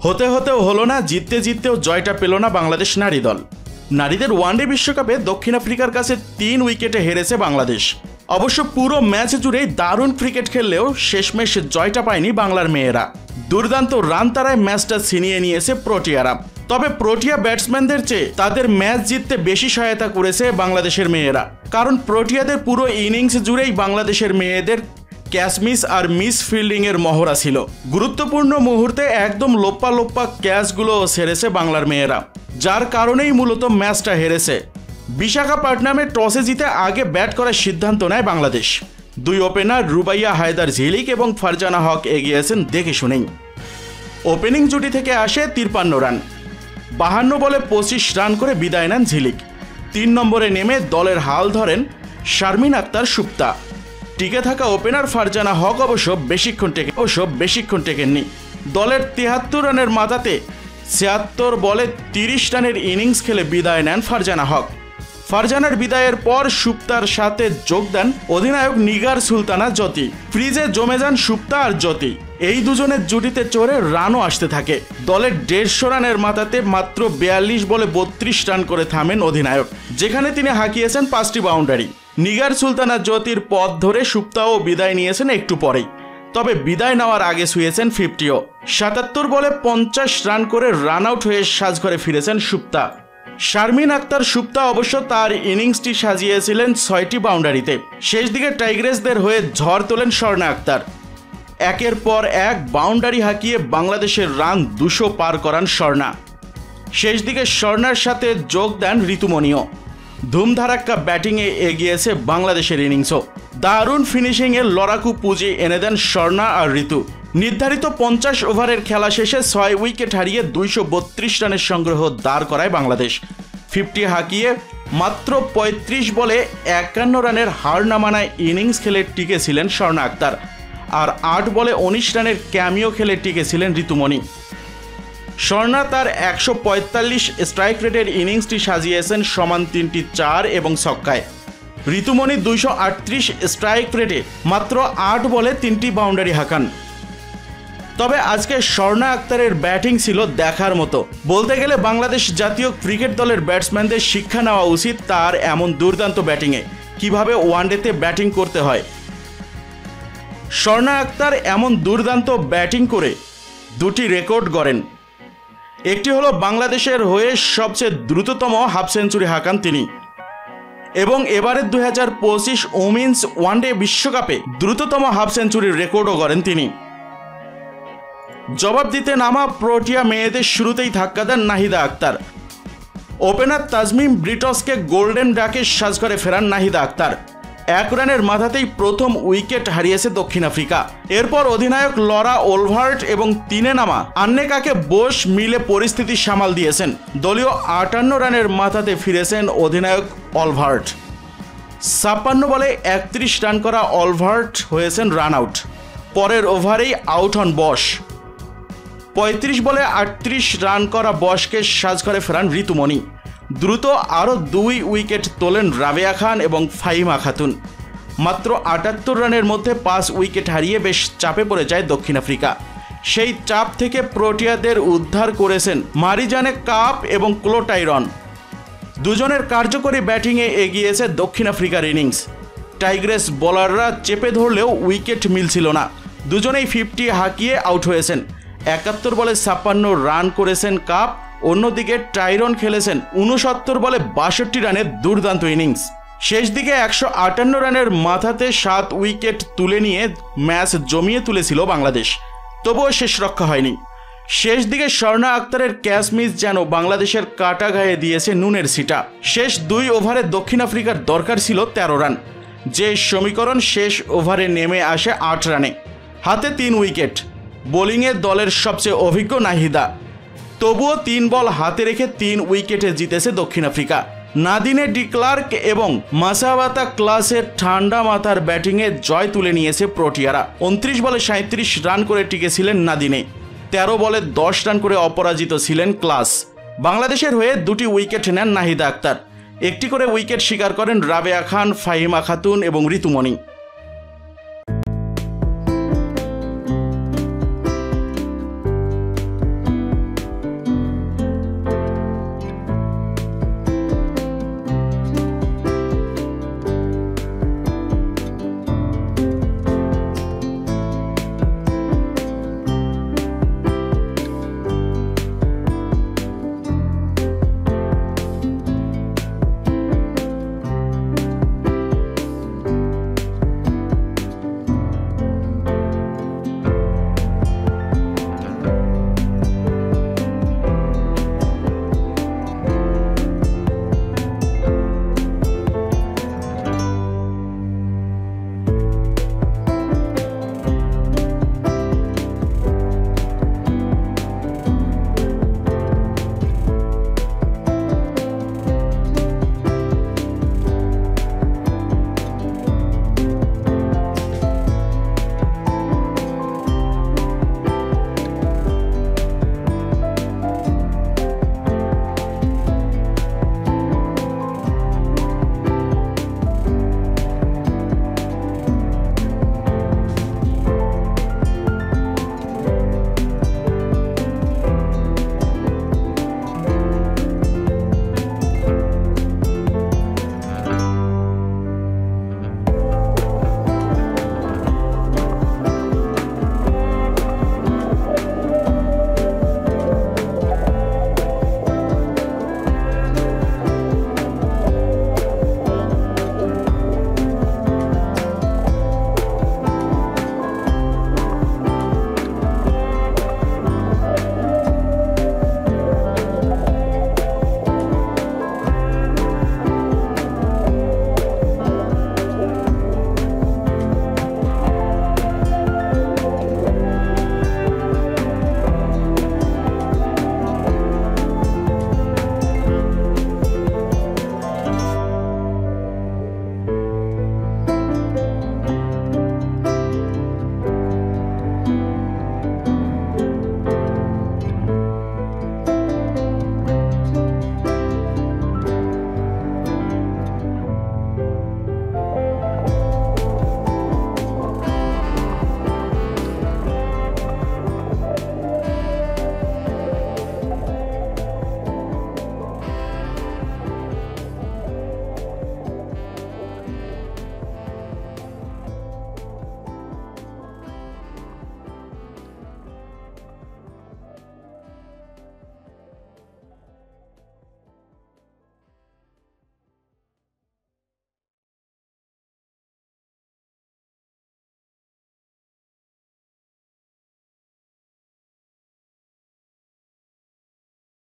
হতে হতেও হলো না, জিততে জিততেও জয়টা পেল না বাংলাদেশ নারী দল। নারীদের ওয়ানডে বিশ্বকাপে দক্ষিণ আফ্রিকার কাছে 3 উইকেটে হেরেছে বাংলাদেশ। অবশ্য পুরো ম্যাচ জুড়েই দারুণ ক্রিকেট খেললেও শেষমেশ জয়টা পায়নি বাংলার মেয়েরা। দুর্দান্ত রান তারায় ম্যাচটা ছিনিয়ে নিয়েছে প্রোটিয়ারা। তবে প্রোটিয়া ব্যাটসম্যানদের চেয়ে তাদের ম্যাচ জিততে বেশি সহায়তা করেছে বাংলাদেশের মেয়েরা, কারণ প্রোটিয়াদের পুরো ইনিংস জুড়েই বাংলাদেশের মেয়েদের ক্যাচ মিস আর মিস ফিল্ডিংয়ের মহড়া ছিল। গুরুত্বপূর্ণ মুহূর্তে একদম লোপ্পা লোপ্পা ক্যাচগুলো সেরেছে বাংলার মেয়েরা, যার কারণেই মূলত ম্যাচটা হেরেছে। বিশাখাপট্টনামে টসে জিতে আগে ব্যাট করার সিদ্ধান্ত নেয় বাংলাদেশ। 2 ওপেনার রুবাইয়া হায়দার ঝিলিক এবং ফারজানা হক এগিয়েছেন দেখে শুনেই। ওপেনিং জুটি থেকে আসে 53 রান। 52 বলে 25 রান করে বিদায় নেন ঝিলিক। 3 নম্বরে নেমে দলের হাল ধরেন শারমিন আক্তার সুপ্তা। টিকে থাকা ওপেনার ফারজানা হক অবশ্য বেশিক্ষণ টেকেননি। দলের 73 রানের মাথাতে 76 বলে 30 রানের ইনিংস খেলে বিদায় নেন ফারজানা হক। ফারজানার বিদায়ের পর সুপ্তার সাথে যোগ দেন অধিনায়ক নিগার সুলতানা জ্যোতি। ক্রিজে জমে যান সুপ্তা আর জ্যোতি। এই দুজনের জুটিতে চড়ে রানও আসতে থাকে। দলের 150 রানের মাথাতে মাত্র 42 বলে 32 রান করে থামেন অধিনায়ক, যেখানে তিনি হাঁকিয়েছেন 5টি বাউন্ডারি। নিগার সুলতানা জ্যোতির পথ ধরে সুপ্তাও বিদায় নিয়েছেন একটু পরেই, তবে বিদায় নেওয়ার আগে ছুঁয়েছেন 50ও। 77 বলে 50 রান করে রান আউট হয়ে সাজঘরে ফিরেছেন সুপ্তা। শারমিন আক্তার সুপ্তা অবশ্য তার ইনিংসটি সাজিয়েছিলেন 6টি বাউন্ডারিতে। শেষ দিকে টাইগ্রেসদের হয়ে ঝড় তোলেন স্বর্ণা আক্তার। একের পর এক বাউন্ডারি হাঁকিয়ে বাংলাদেশের রান 200 পার করান স্বর্ণা। শেষ দিকে স্বর্ণার সাথে যোগ দেন ঋতুমণিও। ধুমধারাক্কা ব্যাটিংয়ে এগিয়েছে বাংলাদেশের ইনিংসও। দারুণ ফিনিশিংয়ে লড়াকু পুঁজি এনে দেন স্বর্ণা আর ঋতু। নির্ধারিত 50 ওভারের খেলা শেষে 6 উইকেট হারিয়ে 232 রানের সংগ্রহ দাঁড় করায় বাংলাদেশ। 50 হাঁকিয়ে মাত্র 35 বলে 51 রানের হার না মানায় ইনিংস খেলে টিকেছিলেন স্বর্ণা আক্তার, আর 8 বলে 19 রানের ক্যামিও খেলে টিকেছিলেন ঋতুমণি। স্বর্ণা তার 145 স্ট্রাইক রেটের ইনিংসটি সাজিয়েছেন সমান 3টি 4 এবং ছক্কায়। ঋতুমণি 238 স্ট্রাইক রেটে মাত্র 8 বলে 3টি বাউন্ডারি হাঁকান। তবে আজকে স্বর্ণা আক্তারের ব্যাটিং ছিল দেখার মতো। বলতে গেলে বাংলাদেশ জাতীয় ক্রিকেট দলের ব্যাটসম্যানদের শিক্ষা নেওয়া উচিত তার এমন দুর্দান্ত ব্যাটিংয়ে, কিভাবে ওয়ানডেতে ব্যাটিং করতে হয়। স্বর্ণা আক্তার এমন দুর্দান্ত ব্যাটিং করে 2টি রেকর্ড গড়েন। একটি হলো বাংলাদেশের হয়ে সবচেয়ে দ্রুততম হাফ সেঞ্চুরি হাঁকান তিনি, এবং এবারের 2025 উমেন্স ওয়ানডে বিশ্বকাপে দ্রুততম হাফ সেঞ্চুরির রেকর্ডও গড়েন তিনি। জবাব দিতে নামা প্রোটিয়া মেয়েদের শুরুতেই ধাক্কা দেন নাহিদা আক্তার। ওপেনার তাজমিম ব্রিটসকে গোল্ডেন ডাকে সাজঘরে ফেরান নাহিদা আক্তার। 1 রানের মাথাতেই প্রথম উইকেট হারিয়েছে দক্ষিণ আফ্রিকা। এরপর অধিনায়ক লরা ওলভার্ট এবং 3-এ নামা আন্নেকাকে বোস মিলে পরিস্থিতি সামাল দিয়েছেন। দলীয় 58 রানের মাথাতে ফিরেছেন অধিনায়ক ওলভার্ট। 56 বলে 31 রান করা ওলভার্ট হয়েছেন রান আউট। পরের ওভারেই আউট হন বস। 35 বলে 38 রান করা বসকে সাজঘরে ফেরান ঋতুমণি। দ্রুত আরও 2 উইকেট তোলেন রাবেয়া খান এবং ফাহিমা খাতুন। মাত্র 78 রানের মধ্যে 5 উইকেট হারিয়ে বেশ চাপে পড়ে যায় দক্ষিণ আফ্রিকা। সেই চাপ থেকে প্রোটিয়াদের উদ্ধার করেছেন মারিজানে কাপ এবং ক্লো টাইরন। দুজনের কার্যকরী ব্যাটিংয়ে এগিয়েছে দক্ষিণ আফ্রিকার ইনিংস। টাইগ্রেস বোলাররা চেপে ধরলেও উইকেট মিলছিল না। দুজনেই 50 হাঁকিয়ে আউট হয়েছেন। 71 বলে 56 রান করেছেন কাপ। অন্যদিকে টাইরন খেলেছেন 69 বলে 62 রানের দুর্দান্ত ইনিংস। শেষ দিকে 158 রানের মাথাতে 7 উইকেট তুলে নিয়ে ম্যাচ জমিয়ে তুলেছিল বাংলাদেশ, তবুও শেষ রক্ষা হয়নি। শেষ দিকে স্বর্ণা আক্তারের ক্যাচ মিস যেন বাংলাদেশের কাটা গায়ে দিয়েছে নুনের সিটা। শেষ 2 ওভারে দক্ষিণ আফ্রিকার দরকার ছিল 13 রান, যে সমীকরণ শেষ ওভারে নেমে আসে 8 রানে। হাতে 3 উইকেট। বোলিংয়ে দলের সবচেয়ে অভিজ্ঞ নাহিদা। তবুও 3 বল হাতে রেখে 3 উইকেটে জিতেছে দক্ষিণ আফ্রিকা। নাদিনে ডি ক্লার্ক এবং মাসাওয়াতা ক্লাসের ঠান্ডা মাথার ব্যাটিংয়ে জয় তুলে নিয়েছে প্রোটিয়ারা। 29 বলে 37 রান করে টিকেছিলেন নাদিনে। 13 বলে 10 রান করে অপরাজিত ছিলেন ক্লাস। বাংলাদেশের হয়ে 2টি উইকেট নেন নাহিদা আক্তার। একটি করে উইকেট শিকার করেন রাবেয়া খান, ফাহিমা খাতুন এবং ঋতুমণি।